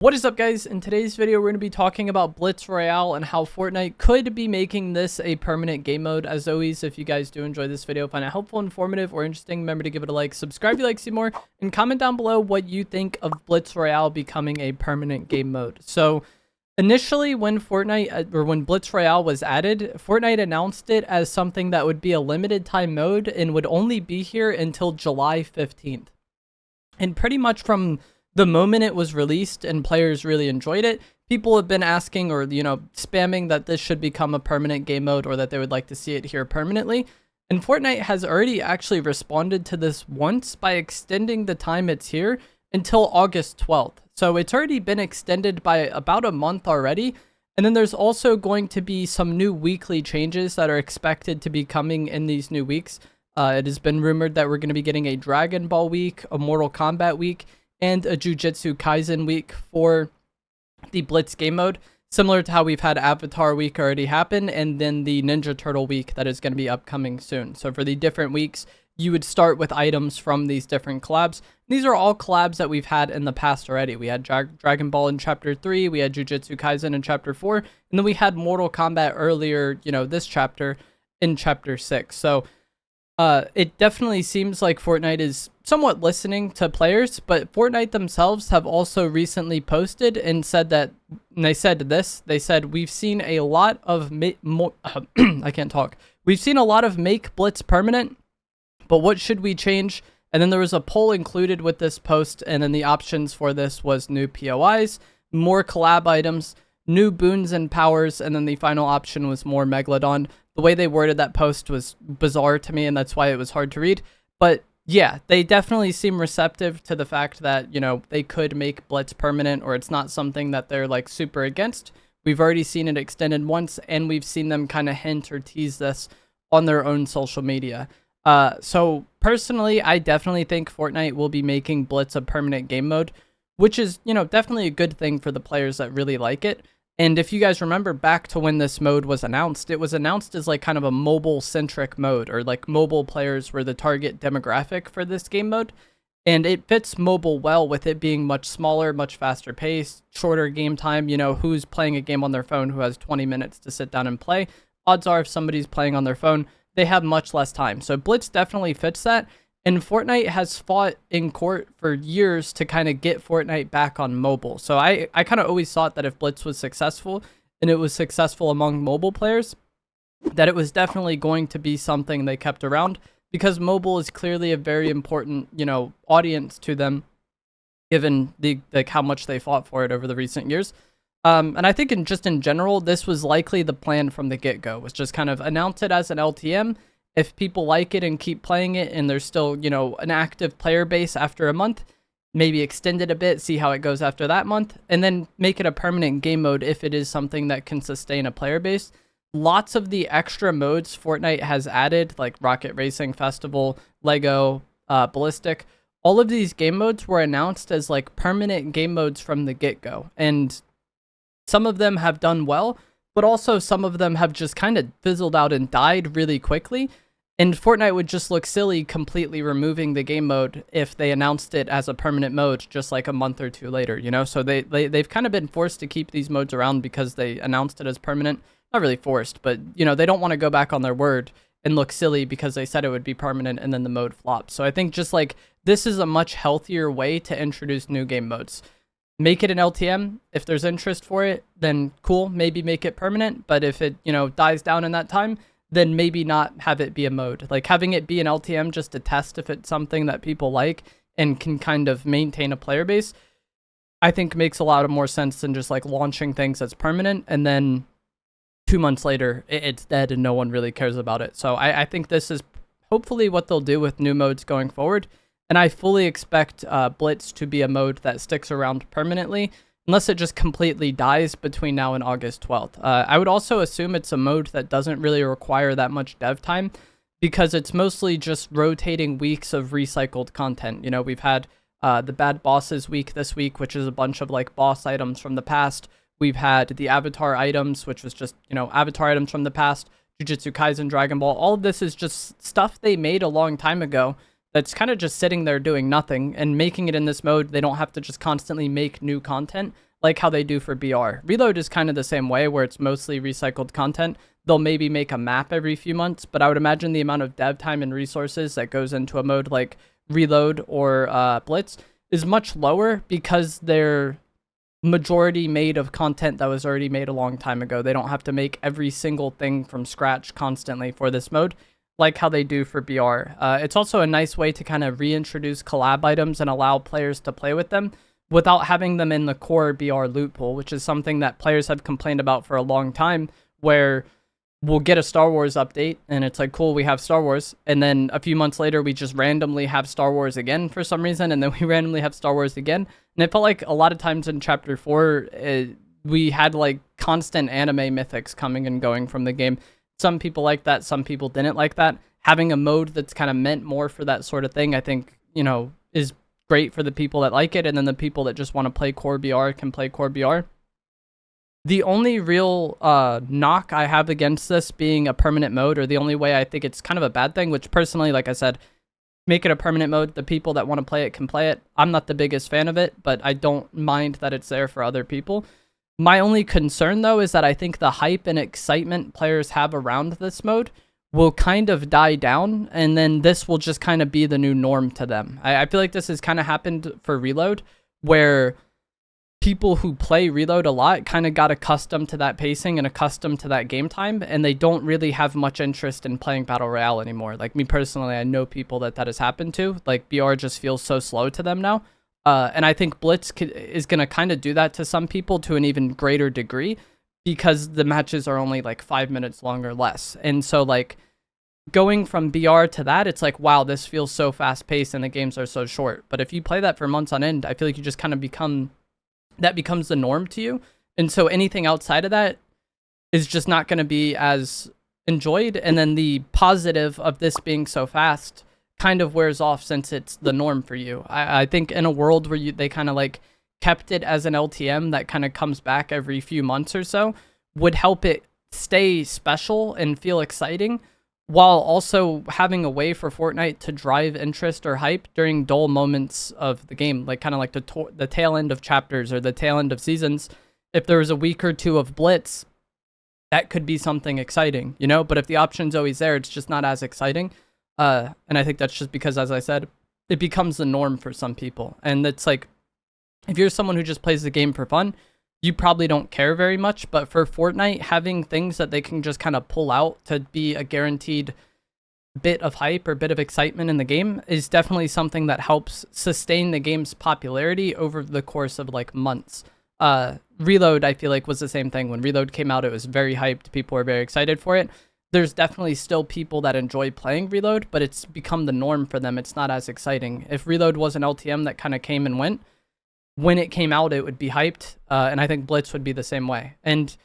What is up, guys? In today's video, we're going to be talking about Blitz Royale and how Fortnite could be making this a permanent game mode. As always, if you guys do enjoy this video, find it helpful, informative, or interesting, remember to give it a like, subscribe if you like to see more, and comment down below what you think of Blitz Royale becoming a permanent game mode. So, initially, when when Blitz Royale was added, Fortnite announced it as something that would be a limited time mode and would only be here until July 15th. And pretty much from the moment it was released and players really enjoyed it, people have been asking or, spamming that this should become a permanent game mode or that they would like to see it here permanently. And Fortnite has already actually responded to this once by extending the time it's here until August 12th. So it's already been extended by about a month already. And then there's also going to be some new weekly changes that are expected to be coming in these new weeks. It has been rumored that we're going to be getting a Dragon Ball week, a Mortal Kombat week, and a Jujutsu Kaisen week for the Blitz game mode, similar to how we've had Avatar week already happen, and then the Ninja Turtle week that is going to be upcoming soon. So for the different weeks, you would start with items from these different collabs. These are all collabs that we've had in the past already. We had Dragon Ball in Chapter 3, we had Jujutsu Kaisen in Chapter 4, and then we had Mortal Kombat earlier, this chapter in Chapter 6. So it definitely seems like Fortnite is somewhat listening to players, but Fortnite themselves have also recently posted and said that, and they said, we've seen a lot of, I can't talk. We've seen a lot of make Blitz permanent, but what should we change? And then there was a poll included with this post, and then the options for this was new POIs, more collab items, new boons and powers, and then the final option was more Megalodon. The way they worded that post was bizarre to me, and that's why it was hard to read. But yeah, they definitely seem receptive to the fact that, they could make Blitz permanent, or it's not something that they're like super against. We've already seen it extended once, and we've seen them kind of hint or tease this on their own social media. So personally, I definitely think Fortnite will be making Blitz a permanent game mode, which is, definitely a good thing for the players that really like it. And if you guys remember back to when this mode was announced, it was announced as like kind of a mobile-centric mode, or like mobile players were the target demographic for this game mode. And it fits mobile well with it being much smaller, much faster paced, shorter game time. Who's playing a game on their phone who has 20 minutes to sit down and play? Odds are if somebody's playing on their phone, they have much less time. So Blitz definitely fits that. And Fortnite has fought in court for years to kind of get Fortnite back on mobile. So I kind of always thought that if Blitz was successful, and it was successful among mobile players, that it was definitely going to be something they kept around, because mobile is clearly a very important, audience to them, given how much they fought for it over the recent years. And I think in general, this was likely the plan from the get-go, was just kind of announce it as an LTM. If people like it and keep playing it, and there's still, an active player base after a month, maybe extend it a bit, see how it goes after that month, and then make it a permanent game mode if it is something that can sustain a player base. Lots of the extra modes Fortnite has added, like Rocket Racing, Festival, Lego, Ballistic, all of these game modes were announced as like permanent game modes from the get-go. And some of them have done well, but also some of them have just kind of fizzled out and died really quickly. And Fortnite would just look silly completely removing the game mode if they announced it as a permanent mode just like a month or two later, So they've kind of been forced to keep these modes around because they announced it as permanent. Not really forced, but, they don't want to go back on their word and look silly because they said it would be permanent and then the mode flopped. So I think just like this is a much healthier way to introduce new game modes. Make it an LTM. If there's interest for it, then cool, maybe make it permanent. But if it, dies down in that time, then maybe not have it be a mode. Like having it be an LTM just to test if it's something that people like and can kind of maintain a player base, I think makes a lot of more sense than just like launching things as permanent and then 2 months later it's dead and no one really cares about it. So I think this is hopefully what they'll do with new modes going forward. And I fully expect Blitz to be a mode that sticks around permanently, unless it just completely dies between now and August 12th. I would also assume it's a mode that doesn't really require that much dev time, because it's mostly just rotating weeks of recycled content. We've had the Bad Bosses week this week, which is a bunch of like boss items from the past. We've had the Avatar items, which was just, Avatar items from the past, Jujutsu Kaisen, Dragon Ball. All of this is just stuff they made a long time ago that's kind of just sitting there doing nothing, and making it in this mode, they don't have to just constantly make new content. like how they do for BR. Reload is kind of the same way, where it's mostly recycled content. They'll maybe make a map every few months, but I would imagine the amount of dev time and resources that goes into a mode like Reload or Blitz is much lower, because they're majority made of content that was already made a long time ago. They don't have to make every single thing from scratch constantly for this mode, like how they do for BR. It's also a nice way to kind of reintroduce collab items and allow players to play with them without having them in the core BR loot pool, which is something that players have complained about for a long time, where we'll get a Star Wars update and it's like, cool, we have Star Wars, and then a few months later we just randomly have Star Wars again for some reason, and then we randomly have Star Wars again. And it felt like a lot of times in chapter 4 we had like constant anime mythics coming and going from the game. Some people like that, some people didn't like that. Having a mode that's kind of meant more for that sort of thing, I think, you know, is great for the people that like it, and then the people that just want to play core BR can play core BR. The only real knock I have against this being a permanent mode, or the only way I think it's kind of a bad thing, which personally, like I said, make it a permanent mode. The people that want to play it can play it. I'm not the biggest fan of it, but I don't mind that it's there for other people. My only concern, though, is that I think the hype and excitement players have around this mode will kind of die down, and then this will just kind of be the new norm to them. I feel like this has kind of happened for Reload, where people who play Reload a lot kind of got accustomed to that pacing and accustomed to that game time, and they don't really have much interest in playing Battle Royale anymore. Like me personally, I know people that has happened to. Like BR just feels so slow to them now. And I think Blitz is going to kind of do that to some people to an even greater degree, because the matches are only like 5 minutes long or less. And so like going from BR to that, it's like, wow, this feels so fast paced and the games are so short. But if you play that for months on end, I feel like you just kind of that becomes the norm to you. And so anything outside of that is just not going to be as enjoyed. And then the positive of this being so fast kind of wears off, since it's the norm for you. I think in a world where they kind of like kept it as an LTM that kind of comes back every few months or so, would help it stay special and feel exciting, while also having a way for Fortnite to drive interest or hype during dull moments of the game, like kind of like the tail end of chapters or the tail end of seasons. If there was a week or two of Blitz, that could be something exciting, you know? But if the option's always there, it's just not as exciting. And I think that's just because, as I said, it becomes the norm for some people. And it's like, if you're someone who just plays the game for fun, you probably don't care very much. But for Fortnite, having things that they can just kind of pull out to be a guaranteed bit of hype or bit of excitement in the game is definitely something that helps sustain the game's popularity over the course of like months. Reload, I feel like, was the same thing. When Reload came out, it was very hyped. People were very excited for it. There's definitely still people that enjoy playing Reload, but it's become the norm for them. It's not as exciting. If Reload was an LTM that kind of came and went, when it came out, it would be hyped, and I think Blitz would be the same way. And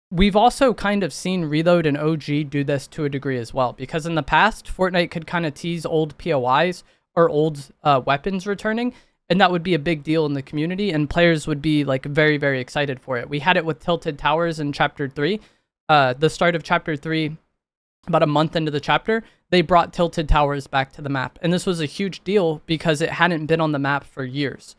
we've also kind of seen Reload and OG do this to a degree as well, because in the past, Fortnite could kind of tease old POIs or old weapons returning, and that would be a big deal in the community, and players would be like very, very excited for it. We had it with Tilted Towers in Chapter 3. The start of Chapter 3, about a month into the chapter, they brought Tilted Towers back to the map, and this was a huge deal because it hadn't been on the map for years.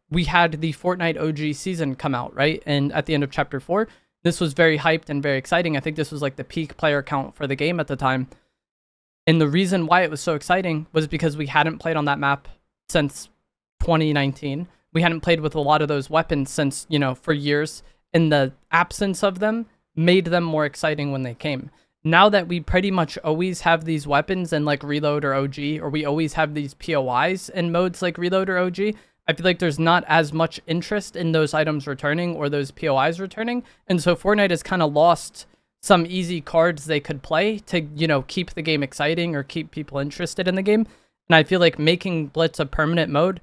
We had the Fortnite OG season come out, right? And at the end of Chapter 4, this was very hyped and very exciting. I think this was like the peak player count for the game at the time. And the reason why it was so exciting was because we hadn't played on that map since 2019. We hadn't played with a lot of those weapons since, you know, for years. And the absence of them made them more exciting when they came. Now that we pretty much always have these weapons in like Reload or OG, or we always have these POIs in modes like Reload or OG, I feel like there's not as much interest in those items returning or those POIs returning. And so Fortnite has kind of lost some easy cards they could play to, you know, keep the game exciting or keep people interested in the game. And I feel like making Blitz a permanent mode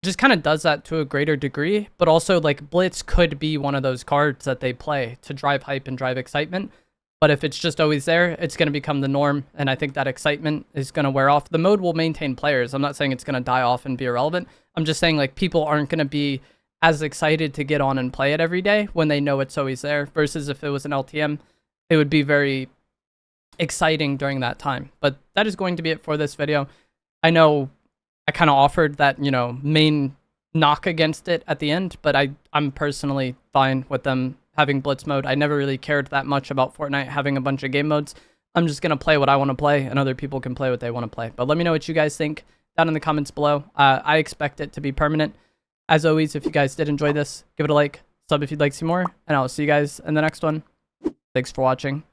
just kind of does that to a greater degree. But also, like, Blitz could be one of those cards that they play to drive hype and drive excitement. But if it's just always there, it's going to become the norm. And I think that excitement is going to wear off. The mode will maintain players. I'm not saying it's going to die off and be irrelevant. I'm just saying, like, people aren't going to be as excited to get on and play it every day when they know it's always there. Versus if it was an LTM, it would be very exciting during that time. But that is going to be it for this video. I know I kind of offered that, you know, main knock against it at the end, but I'm personally fine with them having Blitz mode. I never really cared that much about Fortnite having a bunch of game modes. I'm just going to play what I want to play, and other people can play what they want to play. But let me know what you guys think down in the comments below. I expect it to be permanent. As always, if you guys did enjoy this, give it a like, sub if you'd like to see more, and I'll see you guys in the next one. Thanks for watching.